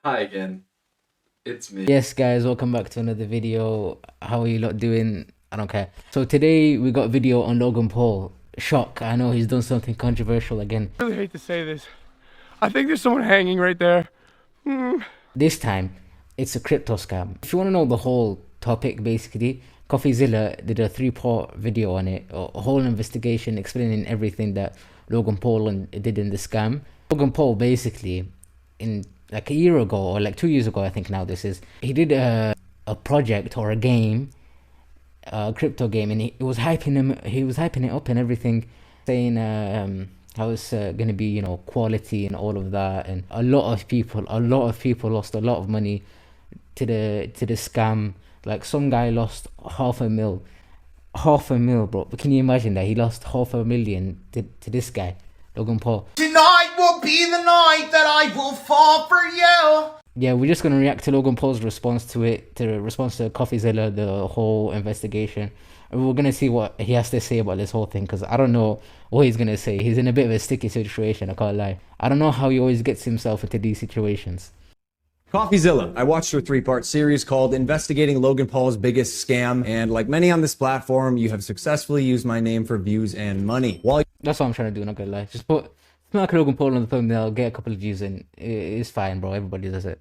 Hi again, it's me. Yes, guys, welcome back to another video. How are you lot doing? I don't care. So today we got a video on Logan Paul. Shock, I know he's done something controversial again. I really hate to say this. I think there's someone hanging right there. This time, it's a crypto scam. If you want to know the whole topic, basically, CoffeeZilla did a three-part video on it, a whole investigation explaining everything that Logan Paul did in the scam. Logan Paul basically, in like a year ago or like 2 years ago, I think now this is, he did a project or a game, a crypto game, and he was hyping it up and everything, saying how it's gonna be, quality and all of that. And a lot of people lost a lot of money to the scam. Like some guy lost half a mil, bro. But can you imagine that he lost half a million to this guy, Logan Paul? Tonight will be the night that I will fall for you. Yeah, we're just gonna react to Logan Paul's response to it, to the response to CoffeeZilla, the whole investigation. And we're gonna see what he has to say about this whole thing, because I don't know what he's gonna say. He's in a bit of a sticky situation, I can't lie. I don't know how he always gets himself into these situations. CoffeeZilla. I watched your three-part series called Investigating Logan Paul's Biggest Scam, and like many on this platform, you have successfully used my name for views and money. That's what I'm trying to do, not gonna lie. Just put Mark Logan Paul on the thumbnail, get a couple of views, and it's fine, bro. Everybody does it.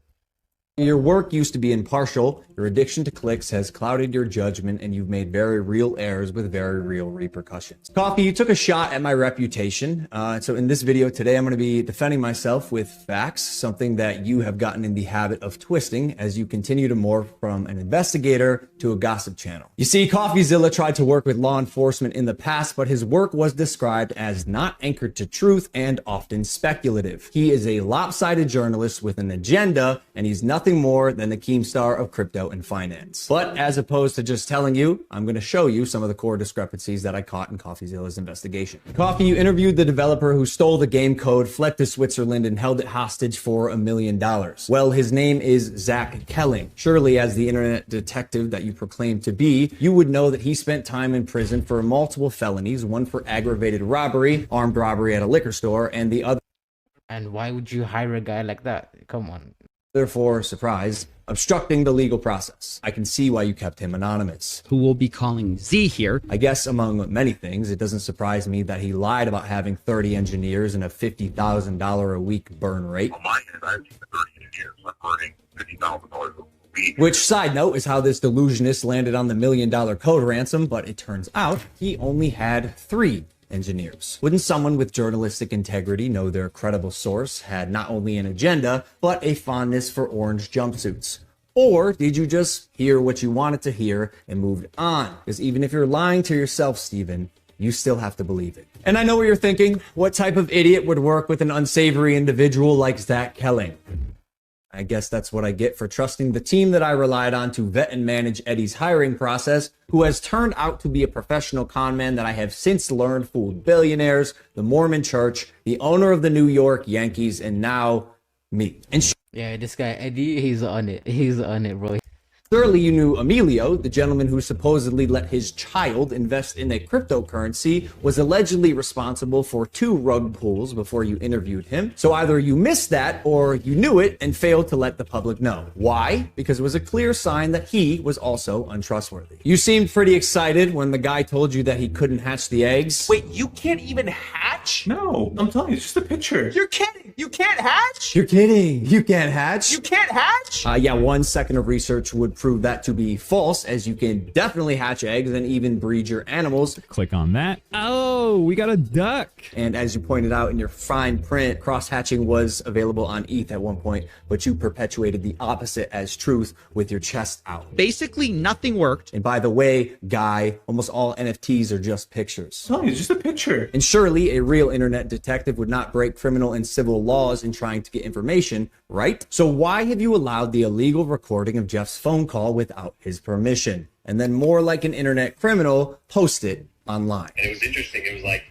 Your work used to be impartial, your addiction to clicks has clouded your judgment, and you've made very real errors with very real repercussions. Coffee, you took a shot at my reputation. So in this video today, I'm going to be defending myself with facts, something that you have gotten in the habit of twisting as you continue to morph from an investigator to a gossip channel. You see, CoffeeZilla tried to work with law enforcement in the past, but his work was described as not anchored to truth and often speculative. He is a lopsided journalist with an agenda, and he's nothing more than the Keemstar of crypto and finance. But as opposed to just telling you, I'm going to show you some of the core discrepancies that I caught in CoffeeZilla's investigation. Coffee, you interviewed the developer who stole the game code, fled to Switzerland, and held it hostage for $1 million. Well, his name is Zach Kelling. Surely, as the internet detective that you proclaim to be, you would know that he spent time in prison for multiple felonies, one for aggravated robbery, armed robbery at a liquor store, and the other. And why would you hire a guy like that? Come on. Therefore, surprise, obstructing the legal process. I can see why you kept him anonymous. Who we'll be calling Z here. I guess among many things, it doesn't surprise me that he lied about having 30 engineers and a $50,000 a week burn rate. On my end, I have 30 engineers. I'm burning $50,000 a week. Which, side note, is how this delusionist landed on the $1 million code ransom, but it turns out he only had 3 engineers. Wouldn't someone with journalistic integrity know their credible source had not only an agenda, but a fondness for orange jumpsuits? Or did you just hear what you wanted to hear and moved on? Because even if you're lying to yourself, Steven, you still have to believe it. And I know what you're thinking. What type of idiot would work with an unsavory individual like Zach Kelling? I guess that's what I get for trusting the team that I relied on to vet and manage Eddie's hiring process, who has turned out to be a professional conman that I have since learned fooled billionaires, the Mormon Church, the owner of the New York Yankees, and now me. And Yeah, this guy Eddie, he's on it. He's on it, bro. surely you knew Emilio, the gentleman who supposedly let his child invest in a cryptocurrency, was allegedly responsible for 2 rug pulls before you interviewed him. So either you missed that or you knew it and failed to let the public know. Why? Because it was a clear sign that he was also untrustworthy. You seemed pretty excited when the guy told you that he couldn't hatch the eggs. Wait, you can't even hatch? No, I'm telling you, it's just a picture. You're kidding. You can't hatch? You're kidding. You can't hatch. You can't hatch? Yeah, 1 second of research would prove that to be false, as you can definitely hatch eggs and even breed your animals. Click on that. Oh, we got a duck. And as you pointed out in your fine print, cross-hatching was available on ETH at one point, but you perpetuated the opposite as truth with your chest out. Basically, nothing worked. And by the way, Guy, almost all NFTs are just pictures. I'm telling you, it's just a picture. And surely a real internet detective would not break criminal and civil laws in trying to get information, right? So why have you allowed the illegal recording of Jeff's phone call without his permission? And then, more like an internet criminal, post it online. And it was interesting. It was like,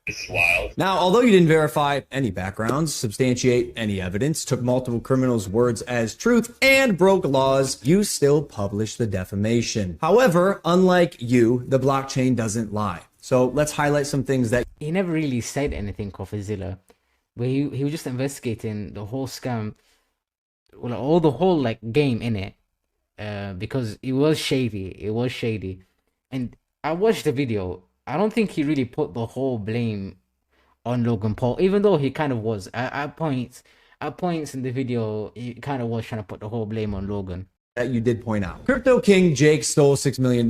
this is wild. Now, although you didn't verify any backgrounds, substantiate any evidence, took multiple criminals' words as truth, and broke laws, you still published the defamation. However, unlike you, the blockchain doesn't lie. So let's highlight some things that He never really said anything, CoffeeZilla, but he was just investigating the whole scam well, all the whole like game in it, because it was shady. It was shady, and I watched the video. I don't think he really put the whole blame on Logan Paul, even though he kind of was at points. At points in the video, he kind of was trying to put the whole blame on Logan. That you did point out. Crypto King Jake stole $6 million.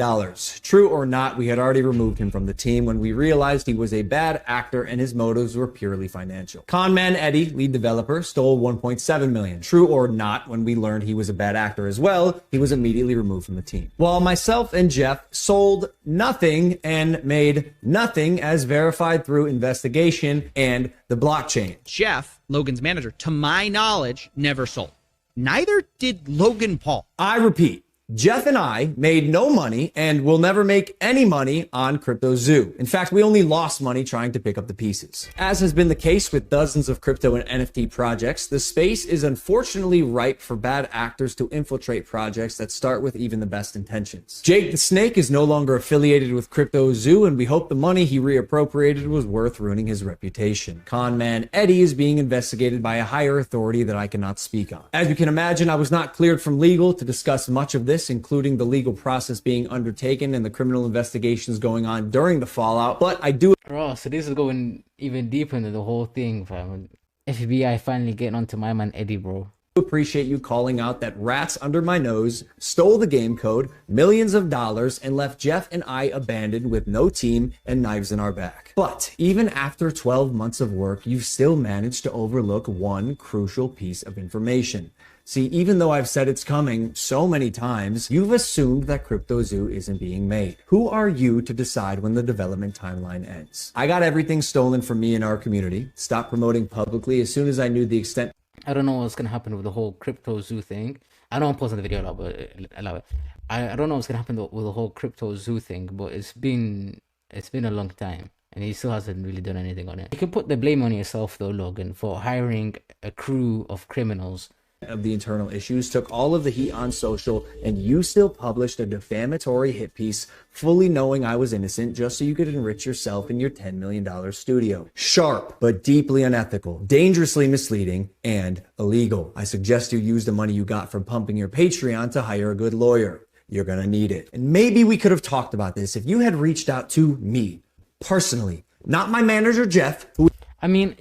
True or not, we had already removed him from the team when we realized he was a bad actor and his motives were purely financial. Conman Eddie, lead developer, stole $1.7 million. True or not, when we learned he was a bad actor as well, he was immediately removed from the team. While myself and Jeff sold nothing and made nothing as verified through investigation and the blockchain. Jeff, Logan's manager, to my knowledge, never sold. Neither did Logan Paul. I repeat, Jeff and I made no money and will never make any money on CryptoZoo. In fact, we only lost money trying to pick up the pieces. As has been the case with dozens of crypto and NFT projects, the space is unfortunately ripe for bad actors to infiltrate projects that start with even the best intentions. Jake the Snake is no longer affiliated with CryptoZoo, and we hope the money he reappropriated was worth ruining his reputation. Conman Eddie is being investigated by a higher authority that I cannot speak on. As you can imagine, I was not cleared from legal to discuss much of this, including the legal process being undertaken and the criminal investigations going on during the fallout, but I do... Bro, so this is going even deeper into the whole thing, fam. FBI finally getting onto my man Eddie, bro. Appreciate you calling out that rats under my nose stole the game code, millions of dollars, and left Jeff and I abandoned with no team and knives in our back. But even after 12 months of work, you've still managed to overlook one crucial piece of information. See, even though I've said it's coming so many times, you've assumed that CryptoZoo isn't being made. Who are you to decide when the development timeline ends? I got everything stolen from me in our community, stopped promoting publicly as soon as I knew the extent. I don't know what's gonna happen with the whole CryptoZoo thing. I know I'm posting the video now, but I don't know what's gonna happen with the whole CryptoZoo thing. But it's been a long time, and he still hasn't really done anything on it. You can put the blame on yourself though, Logan, for hiring a crew of criminals. Of the internal issues took all of the heat on social, and you still published a defamatory hit piece fully knowing I was innocent just so you could enrich yourself in your $10 million studio. Sharp, but deeply unethical, dangerously misleading, and illegal. I suggest you use the money you got from pumping your Patreon to hire a good lawyer. You're gonna need it. And maybe we could have talked about this if you had reached out to me personally, not my manager Jeff, who... I mean,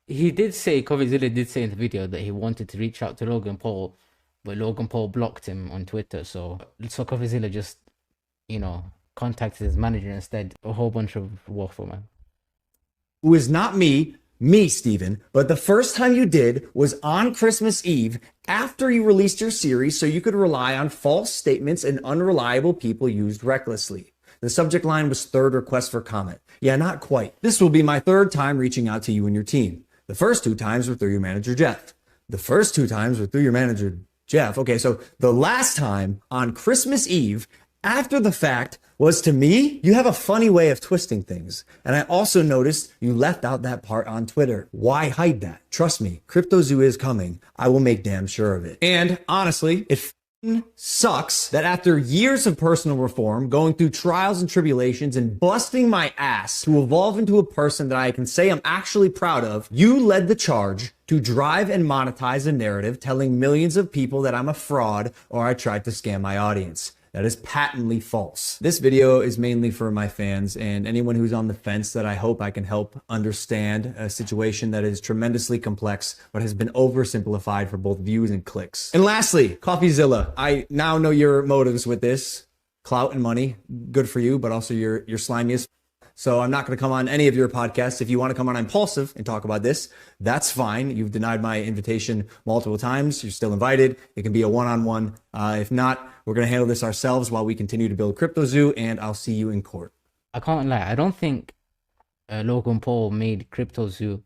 he did say, CoffeeZilla did say in the video that he wanted to reach out to Logan Paul, but Logan Paul blocked him on Twitter. So CoffeeZilla just, you know, contacted his manager instead. A whole bunch of waffle, man. Who is not me, Steven, but the first time you did was on Christmas Eve after you released your series so you could rely on false statements and unreliable people used recklessly. The subject line was third request for comment. Yeah, not quite. This will be my third time reaching out to you and your team. The first 2 times were through your manager, Jeff. The first 2 times were through your manager, Jeff. Okay, so the last time on Christmas Eve, after the fact, was to me. You have a funny way of twisting things. And I also noticed you left out that part on Twitter. Why hide that? Trust me, CryptoZoo is coming. I will make damn sure of it. And honestly, it sucks that after years of personal reform, going through trials and tribulations and busting my ass to evolve into a person that I can say I'm actually proud of, you led the charge to drive and monetize a narrative telling millions of people that I'm a fraud or I tried to scam my audience. That is patently false. This video is mainly for my fans and anyone who's on the fence that I hope I can help understand a situation that is tremendously complex but has been oversimplified for both views and clicks. And lastly, CoffeeZilla. I now know your motives with this. Clout and money, good for you, but also you're slimy as. So I'm not going to come on any of your podcasts. If you want to come on Impulsive and talk about this, that's fine. You've denied my invitation multiple times. You're still invited. It can be a one-on-one. If not, we're going to handle this ourselves while we continue to build CryptoZoo, and I'll see you in court. I can't lie. I don't think Logan Paul made CryptoZoo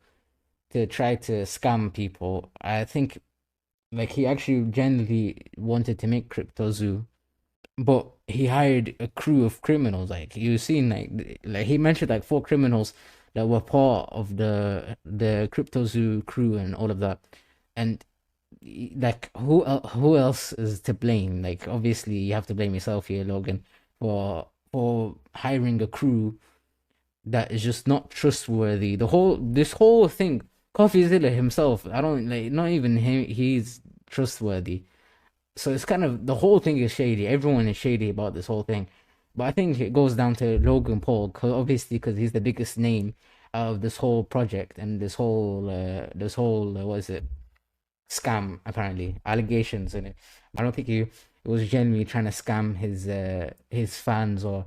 to try to scam people. I think like he actually genuinely wanted to make CryptoZoo, but he hired a crew of criminals. Like you've seen, like he mentioned like 4 criminals that were part of the CryptoZoo crew and all of that. And like who else is to blame? Like obviously you have to blame yourself here, Logan, for hiring a crew that is just not trustworthy. This whole thing, CoffeeZilla himself, I don't like, not even him. He's trustworthy. So it's kind of, the whole thing is shady. Everyone is shady about this whole thing. But I think it goes down to Logan Paul, obviously because he's the biggest name of this whole project and this whole what is it, scam, apparently allegations in it. I don't think he was genuinely trying to scam his fans or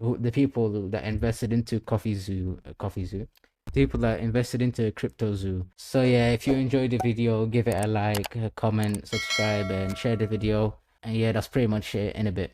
the people that invested into CoffeeZilla, people that invested into CryptoZoo. So yeah, if you enjoyed the video, give it a like, a comment, subscribe, and share the video. And yeah, that's pretty much it. In a bit.